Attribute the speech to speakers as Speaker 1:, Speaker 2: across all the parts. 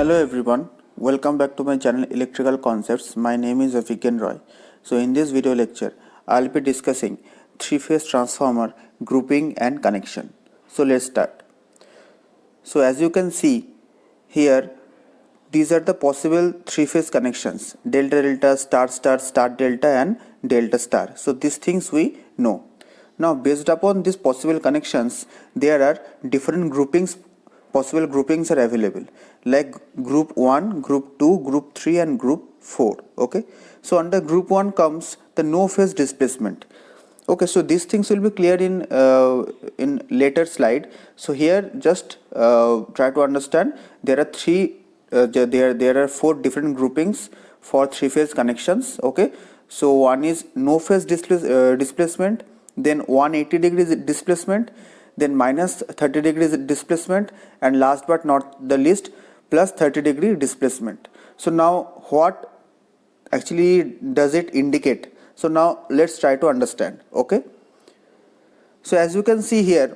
Speaker 1: Hello everyone, welcome back to my channel Electrical Concepts. My name is Avigan Roy. So in this video lecture, I'll be discussing three-phase transformer grouping and connection. So let's start. So as you can see here, these are the possible three-phase connections: delta delta, star star, star delta and delta star. So these things we know. Now based upon these possible connections, there are different possible groupings are available, like group 1, group 2, group 3 and group 4. Okay, so under group 1 comes the no phase displacement. Okay, so these things will be clear in later slide. So here just try to understand there are there are 4 different groupings for three phase connections. Okay, so one is no phase displacement, then 180 degrees displacement, then minus 30 degrees displacement, and last but not the least plus 30 degree displacement. So now what actually does it indicate? So now let's try to understand. Okay, so as you can see here,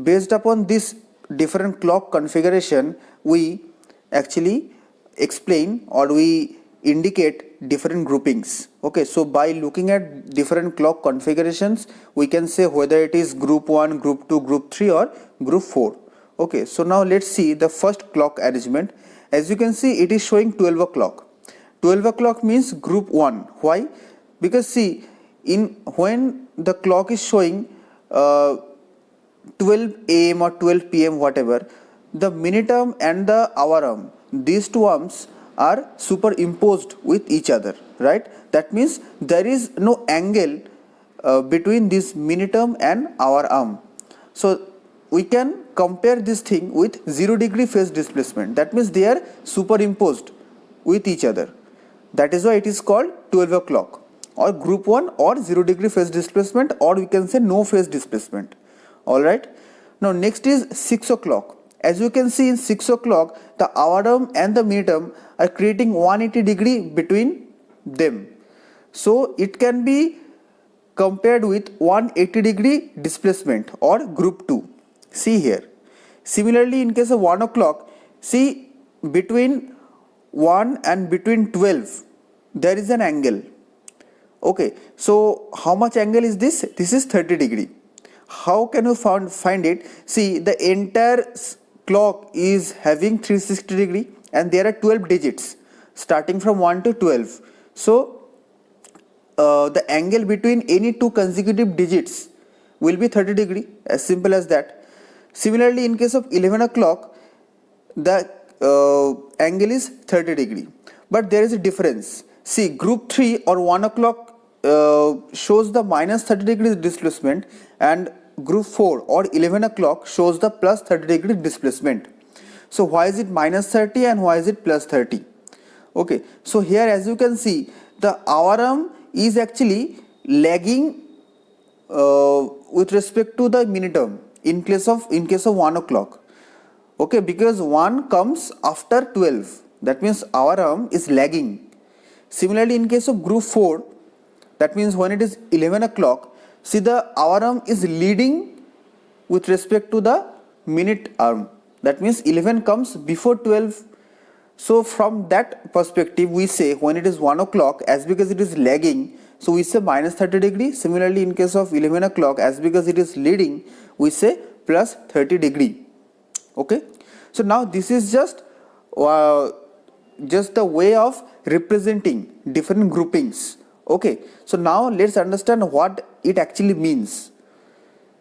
Speaker 1: based upon this different clock configuration, we actually explain or we indicate different groupings. Okay, so by looking at different clock configurations, we can say whether it is group 1, group 2, group 3 or group 4. Okay, so now let's see the first clock arrangement. As you can see, it is showing 12 o'clock. 12 o'clock means group 1. Why? Because see, when the clock is showing 12 am or 12 pm, whatever, the minute arm and the hour arm, these two arms are superimposed with each other, right? That means there is no angle between this minute arm and hour arm. So we can compare this thing with 0 degree phase displacement. That means they are superimposed with each other. That is why it is called 12 o'clock or group 1 or 0 degree phase displacement, or we can say no phase displacement. Alright. Now next is 6 o'clock. As you can see in 6 o'clock, the hour arm and the minute arm are creating 180 degree between them. So it can be compared with 180 degree displacement or group 2. See here. Similarly, in case of 1 o'clock, see between 1 and between 12, there is an angle. Okay, so how much angle is this? This is 30 degree. How can you find it? See, the entire clock is having 360 degree and there are 12 digits starting from 1 to 12. So the angle between any two consecutive digits will be 30 degree, as simple as that. Similarly, in case of 11 o'clock, the angle is 30 degree, but there is a difference. See, group 3 or 1 o'clock shows the minus 30 degree displacement, and group 4 or 11 o'clock shows the plus 30 degree displacement. So why is it minus 30 and why is it plus 30? Okay, so here as you can see, the hour arm is actually lagging with respect to the minute arm in case of 1 o'clock. Okay, because 1 comes after 12, that means hour arm is lagging. Similarly, in case of group 4, that means when it is 11 o'clock, see the hour arm is leading with respect to the minute arm. That means 11 comes before 12. So from that perspective, we say when it is 1 o'clock, as because it is lagging, so we say minus 30 degree. Similarly, in case of 11 o'clock, as because it is leading, we say plus 30 degree. Okay. So now this is just the way of representing different groupings. Okay, so now let's understand what it actually means.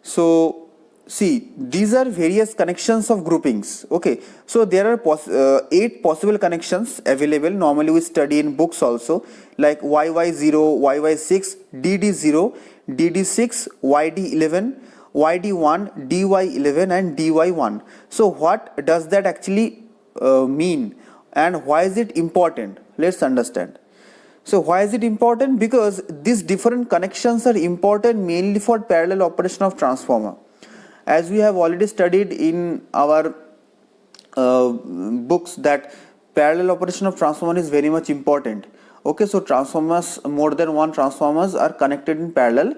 Speaker 1: So see, these are various connections of groupings. Okay, so there are 8 possible connections available. Normally we study in books also, like YY0, YY6, DD0, DD6, YD11, YD1, DY11 and DY1. So what does that actually mean and why is it important? Let's understand. So why is it important? Because these different connections are important mainly for parallel operation of transformer. As we have already studied in our books that parallel operation of transformer is very much important. Okay, so transformers, more than one transformers are connected in parallel,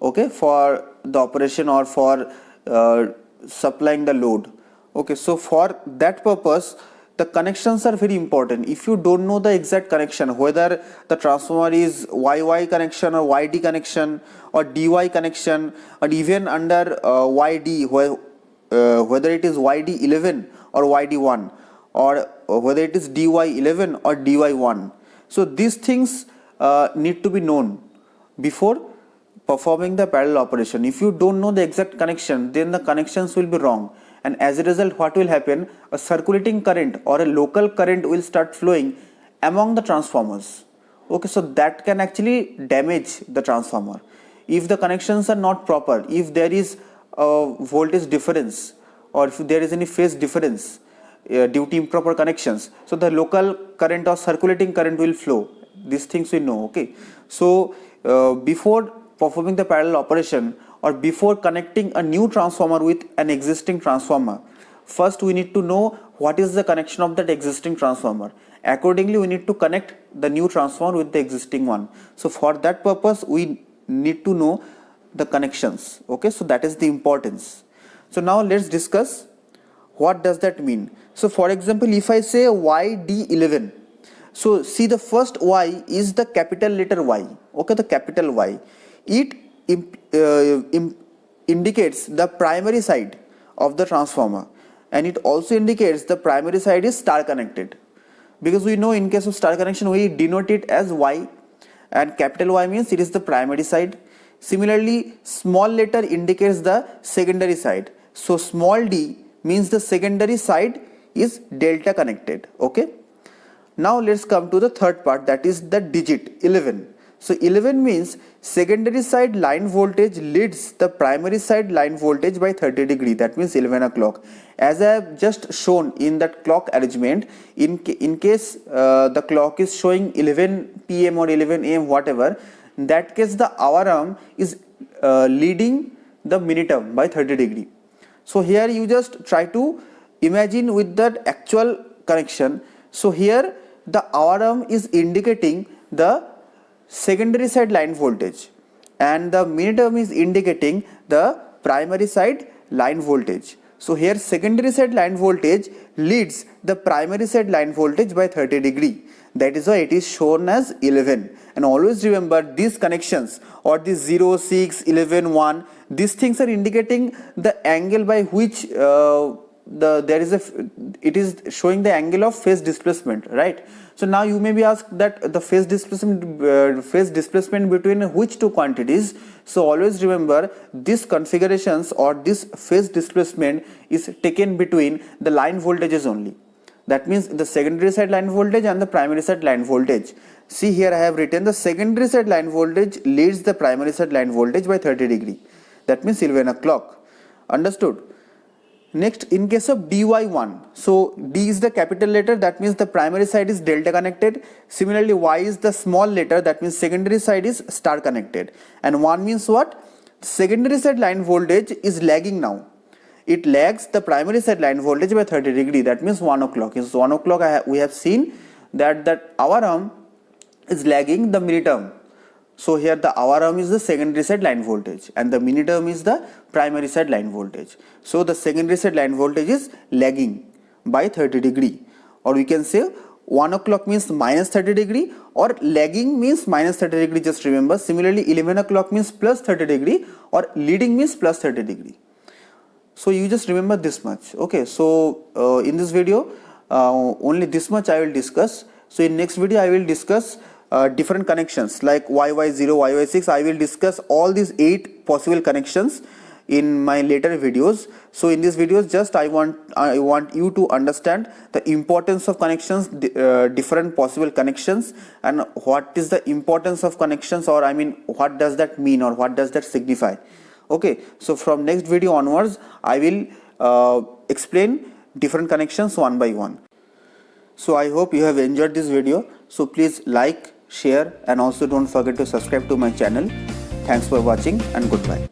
Speaker 1: okay, for the operation or for supplying the load. Okay, so for that purpose, the connections are very important. If you don't know the exact connection, whether the transformer is YY connection or YD connection or DY connection, or even under YD, whether it is YD11 or YD1, or whether it is DY11 or DY1. So these things need to be known before performing the parallel operation. If you don't know the exact connection, then the connections will be wrong, and as a result what will happen, a circulating current or a local current will start flowing among the transformers. Okay, so that can actually damage the transformer if the connections are not proper, if there is a voltage difference or if there is any phase difference due to improper connections. So the local current or circulating current will flow. These things we know. Okay, so before performing the parallel operation or before connecting a new transformer with an existing transformer, first we need to know what is the connection of that existing transformer. Accordingly, we need to connect the new transformer with the existing one. So for that purpose, we need to know the connections. Okay, so that is the importance. So now let's discuss what does that mean. So for example, if I say YD11, so see, the first Y is the capital letter Y. Okay, the capital Y. It indicates the primary side of the transformer, and it also indicates the primary side is star connected, because we know in case of star connection we denote it as Y, and capital Y means it is the primary side. Similarly, small letter indicates the secondary side, so small d means the secondary side is delta connected. Okay, now let's come to the third part, that is the digit 11. So 11 means secondary side line voltage leads the primary side line voltage by 30 degree, that means 11 o'clock. As I have just shown in that clock arrangement, in case the clock is showing 11 pm or 11 am whatever, in that case the hour arm is leading the minute arm by 30 degree. So here you just try to imagine with that actual connection. So here the hour arm is indicating the secondary side line voltage and the minute term is indicating the primary side line voltage. So here secondary side line voltage leads the primary side line voltage by 30 degree. That is why it is shown as 11. And always remember, these connections or these 0, 6, 11, 1, these things are indicating the angle by which it is showing the angle of phase displacement, right? So now you may be asked that the phase displacement between which two quantities. So always remember, these configurations or this phase displacement is taken between the line voltages only. That means the secondary side line voltage and the primary side line voltage. See, here I have written the secondary side line voltage leads the primary side line voltage by 30 degree. That means 11 o'clock. Understood? Next, in case of DY1, so D is the capital letter, that means the primary side is delta connected. Similarly, Y is the small letter, that means secondary side is star connected. And 1 means what? Secondary side line voltage is lagging now. It lags the primary side line voltage by 30 degree, that means 1 o'clock. Is 1 o'clock we have seen that hour arm is lagging the minute arm. So here the hour arm is the secondary side line voltage and the minute arm is the primary side line voltage. So the secondary side line voltage is lagging by 30 degree, or we can say 1 o'clock means minus 30 degree or lagging means minus 30 degree, just remember. Similarly, 11 o'clock means plus 30 degree or leading means plus 30 degree. So you just remember this much. Okay, so in this video only this much I will discuss. So in next video I will discuss different connections like YY0, YY6. I will discuss all these 8 possible connections in my later videos. So in these videos just I want you to understand the importance of connections, different possible connections, and what is the importance of connections, or I mean what does that mean or what does that signify. Okay, so from next video onwards I will explain different connections one by one. So I hope you have enjoyed this video. So please like, share, and also don't forget to subscribe to my channel. Thanks for watching and goodbye.